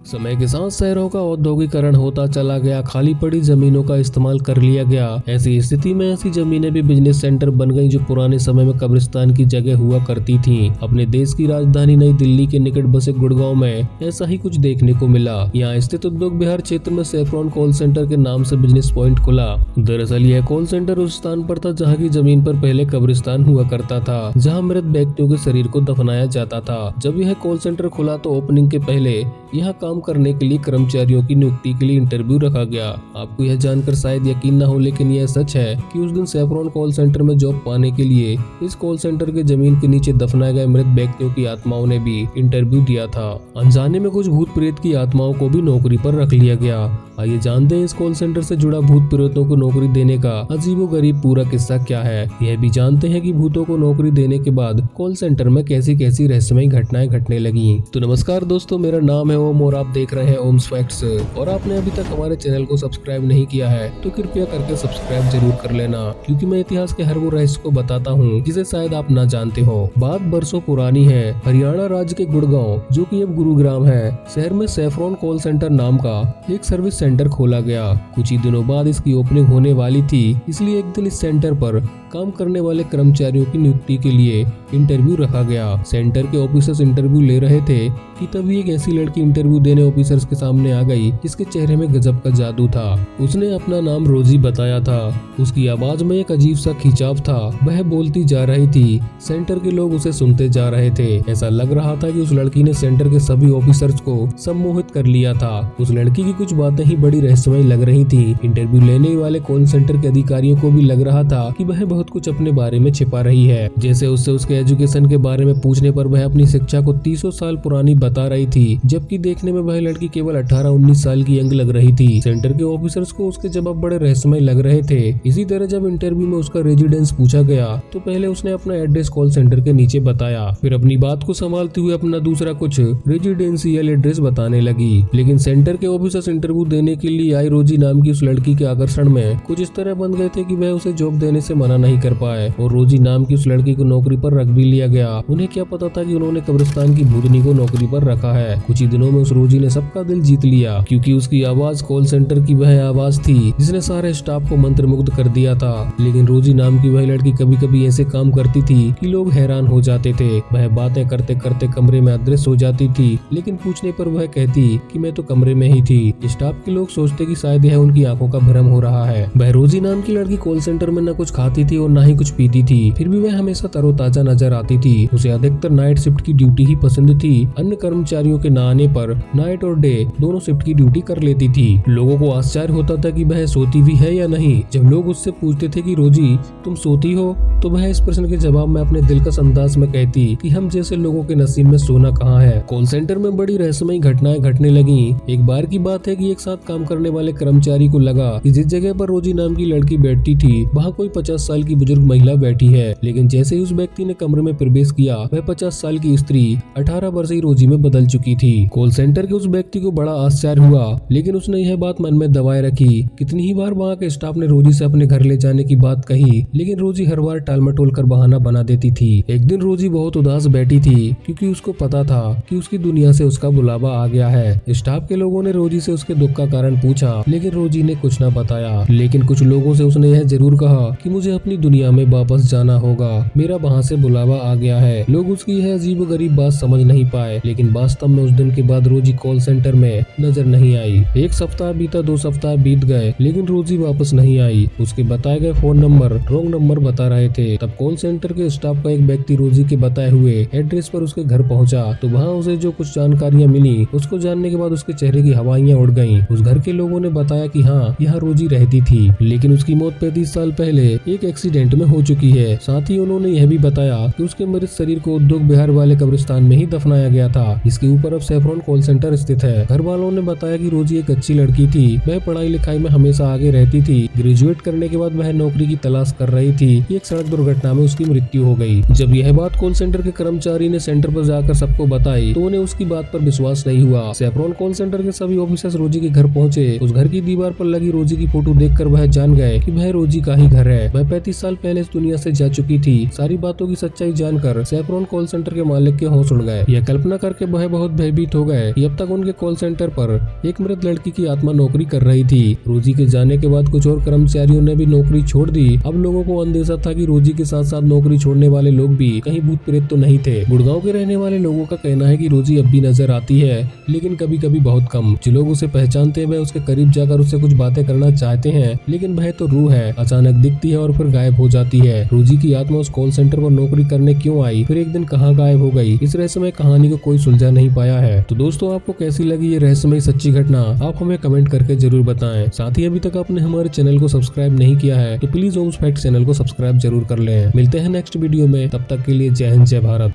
समय के साथ शहरों का औद्योगिकरण होता चला गया, खाली पड़ी जमीनों का इस्तेमाल कर लिया गया। ऐसी स्थिति में ऐसी जमीनें भी बिजनेस सेंटर बन गईं जो पुराने समय में कब्रिस्तान की जगह हुआ करती थीं। अपने देश की राजधानी नई दिल्ली के निकट बसे गुड़गांव में ऐसा ही कुछ देखने को मिला। यहाँ स्थित उद्योग विहार क्षेत्र में सेफ्रॉन कॉल सेंटर के नाम से बिजनेस पॉइंट खुला। दरअसल यह कॉल सेंटर उस स्थान पर था जहाँ की जमीन पर पहले कब्रिस्तान हुआ करता था, जहाँ मृत व्यक्तियों के शरीर को दफनाया जाता था। जब यह कॉल सेंटर खुला तो ओपनिंग के पहले यहाँ काम करने के लिए कर्मचारियों की नियुक्ति के लिए इंटरव्यू रखा गया। आपको यह जानकर शायद यकीन न हो, लेकिन यह सच है कि उस दिन सेफ्रॉन कॉल सेंटर में जॉब पाने के लिए इस कॉल सेंटर के जमीन के नीचे दफनाए गए मृत व्यक्तियों की आत्माओं ने भी इंटरव्यू दिया था। अनजाने में कुछ भूत प्रेत की आत्माओं को भी नौकरी पर रख लिया गया। आइए जानते हैं इस कॉल सेंटर से जुड़ा भूत प्रेतों को नौकरी देने का अजीबोगरीब पूरा किस्सा क्या है। यह भी जानते हैं कि भूतों को नौकरी देने के बाद कॉल सेंटर में कैसी कैसी रहस्यमयी घटनाएं घटने लगी। तो नमस्कार दोस्तों, मेरा नाम है ओम और आप देख रहे हैं ओम्स फैक्ट्स। और आपने अभी तक हमारे चैनल को सब्सक्राइब नहीं किया है तो कृपया करके सब्सक्राइब जरूर कर लेना, क्योंकि मैं इतिहास के हर वो रहस्य को बताता हूँ जिसे शायद आप ना जानते हो। बात बरसों पुरानी है। हरियाणा राज्य के गुड़गांव, जो कि अब गुरुग्राम है, शहर में सेफ्रॉन कॉल सेंटर नाम का एक सर्विस सेंटर खोला गया। कुछ ही दिनों बाद इसकी ओपनिंग होने वाली थी, इसलिए एक दिन इस सेंटर पर काम करने वाले कर्मचारियों की नियुक्ति के लिए इंटरव्यू रखा गया। सेंटर के ऑफिसर्स इंटरव्यू ले रहे थे कि तभी एक ऐसी लड़की इंटरव्यू देने ऑफिसर्स के सामने आ गई जिसके चेहरे में गजब का जादू था। उसने अपना नाम रोजी बताया था। उसकी आवाज में एक अजीब सा खिंचाव था। वह बोलती जा रही थी, सेंटर के लोग उसे सुनते जा रहे थे। ऐसा लग रहा था कि उस लड़की ने सेंटर के सभी ऑफिसर्स को सम्मोहित कर लिया था। उस लड़की की कुछ बातें ही बड़ी रहस्यमयी लग रही थी। इंटरव्यू लेने वाले कॉल सेंटर के अधिकारियों को भी लग रहा था कि वह बहुत कुछ अपने बारे में छिपा रही है। जैसे उससे उसके एजुकेशन के बारे में पूछने पर वह अपनी शिक्षा को 300 साल पुरानी बता रही थी, जबकि देखने में वह लड़की केवल 18-19 साल की यंग लग रही थी। सेंटर के ऑफिसर्स को उसके जवाब बड़े रहस्यमय लग रहे थे। इसी तरह जब इंटरव्यू में उसका रेजिडेंस पूछा गया तो पहले उसने अपना एड्रेस कॉल सेंटर के नीचे बताया, फिर अपनी बात को संभालते हुए अपना दूसरा कुछ रेजिडेंशियल एड्रेस बताने लगी। लेकिन सेंटर के ऑफिसर्स इंटरव्यू देने के लिए आई रोजी नाम की उस लड़की के आकर्षण में कुछ इस तरह बन गए थे कि वह उसे जॉब देने से मना नहीं कर पाए और रोजी नाम की उस लड़की को नौकरी पर रख भी लिया गया। उन्हें क्या पता था कि उन्होंने कब्रिस्तान की भूतनी को नौकरी पर रखा है। कुछ ही दिनों में उस रोजी ने सबका दिल जीत लिया, क्योंकि उसकी आवाज कॉल सेंटर की वह आवाज थी जिसने सारे स्टाफ को मंत्रमुग्ध कर दिया था। लेकिन रोजी नाम की वह लड़की कभी कभी ऐसे काम करती थी कि लोग हैरान हो जाते थे। वह बातें करते करते कमरे में अदृश्य हो जाती थी, लेकिन पूछने पर वह कहती कि मैं तो कमरे में ही थी। स्टाफ के लोग सोचते कि शायद यह उनकी आंखों का भ्रम हो रहा है। वह रोजी नाम की लड़की कॉल सेंटर में न कुछ खाती थी और न ही कुछ पीती थी, फिर भी वह हमेशा तरोताजा नजर आती थी। उसे अधिकतर नाइट शिफ्ट की ड्यूटी ही पसंद थी। अन्य कर्मचारियों के न आने पर नाइट और डे दोनों शिफ्ट की ड्यूटी कर लेती थी। लोगों को आश्चर्य होता था कि वह सोती भी है या नहीं। जब लोग उससे पूछते थे कि रोजी तुम सोती हो, तो वह इस प्रश्न के जवाब में अपने दिलकश अंदाज में कहती कि हम जैसे लोगों के नसीब में सोना कहाँ है। कॉल सेंटर में बड़ी रहस्यमयी घटनाएं घटने लगी। एक बार की बात है कि एक साथ काम करने वाले कर्मचारी को लगा कि जिस जगह पर रोजी नाम की लड़की बैठती थी वहाँ कोई 50 साल की बुजुर्ग महिला बैठी है। लेकिन जैसे ही उस व्यक्ति ने कमरे में प्रवेश किया, वह 50 साल की स्त्री 18 वर्षीय रोजी में बदल चुकी थी। कॉल सेंटर के उस व्यक्ति को बड़ा आश्चर्य हुआ, लेकिन उसने यह बात मन में दबाए रखी। कितनी ही बार वहाँ के स्टाफ ने रोजी से अपने घर ले जाने की बात कही, लेकिन रोजी हर बार टाल मटोल कर बहाना बना देती थी। एक दिन रोजी बहुत उदास बैठी थी, क्योंकि उसको पता था कि उसकी दुनिया से उसका बुलावा आ गया है। स्टाफ के लोगों ने रोजी से उसके दुख का कारण पूछा, लेकिन रोजी ने कुछ न बताया। लेकिन कुछ लोगों से उसने यह जरूर कहा कि मुझे अपनी दुनिया में वापस जाना होगा, मेरा वहाँ से बुलावा आ गया है। लोग उसकी यह अजीबोगरीब बात समझ नहीं पाए, लेकिन वास्तव में उस दिन के बाद रोजी कॉल सेंटर में नजर नहीं आई। एक सप्ताह बीता, 2 सप्ताह बीत गए, लेकिन रोजी वापस नहीं आई। उसके बताए गए फोन नंबर रॉन्ग नंबर बता रहे थे। तब कॉल सेंटर के स्टाफ का एक व्यक्ति रोजी के बताए हुए एड्रेस पर उसके घर पहुंचा, तो वहाँ उसे जो कुछ जानकारियाँ मिली, उसको जानने के बाद उसके चेहरे की हवाइयाँ उड़ गयी। उस घर के लोगों ने बताया कि हाँ, यहाँ रोजी रहती थी, लेकिन उसकी मौत 35 साल पहले एक एक्सीडेंट में हो चुकी है। साथ ही उन्होंने यह भी बताया कि उसके मृत शरीर को उद्योग विहार वाले कब्रिस्तान में ही दफनाया गया था, जिसके ऊपर अब सेफ्रॉन कॉल सेंटर स्थित है। घर वालों ने बताया कि रोजी एक अच्छी लड़की थी। वह पढ़ाई लिखाई में हमेशा आगे रहती थी। ग्रेजुएट करने के बाद वह नौकरी की तलाश कर रही थी। एक सड़क दुर्घटना में उसकी मृत्यु हो गई। जब यह बात कॉल सेंटर के कर्मचारी ने सेंटर पर जाकर सबको बताई, तो उन्हें उसकी बात पर विश्वास नहीं हुआ। सेफ्रॉन कॉल सेंटर के सभी ऑफिसर्स रोजी के घर पहुंचे। उस घर की दीवार पर लगी रोजी की फोटो देखकर वह जान गए कि वह रोजी का ही घर है। वह 35 साल पहले इस दुनिया से जा चुकी थी। सारी बातों की सच्चाई जानकर सेफ्रॉन कॉल सेंटर के मालिक के होश उड़ गए। यह कल्पना करके वह बहुत भयभीत हो गए कि अब जब तक उनके कॉल सेंटर पर एक मृत लड़की की आत्मा नौकरी कर रही थी। रोजी के जाने के बाद कुछ और कर्मचारियों ने भी नौकरी छोड़ दी। अब लोगों को अंदेशा था कि रोजी के साथ साथ नौकरी छोड़ने वाले लोग भी कहीं भूत प्रेत तो नहीं थे। गुड़गांव के रहने वाले लोगों का कहना है कि रोजी अब भी नजर आती है, लेकिन कभी कभी बहुत कम। जो लोग उसे पहचानते हैं वह उसके करीब जाकर उससे कुछ बातें करना चाहते हैं, लेकिन वह तो रूह है, अचानक दिखती है और फिर गायब हो जाती है। रोजी की आत्मा उस कॉल सेंटर पर नौकरी करने क्यों आई, फिर एक दिन कहाँ गायब हो गई, इस रहस्यमय कहानी को कोई सुलझा नहीं पाया है। तो दोस्तों, आपको कैसी लगी ये रहस्यमय सच्ची घटना, आप हमें कमेंट करके जरूर बताएं। साथ ही अभी तक आपने हमारे चैनल को सब्सक्राइब नहीं किया है तो प्लीज ओम्स फैक्ट चैनल को सब्सक्राइब जरूर कर लें। मिलते हैं नेक्स्ट वीडियो में, तब तक के लिए जय हिंद जय भारत।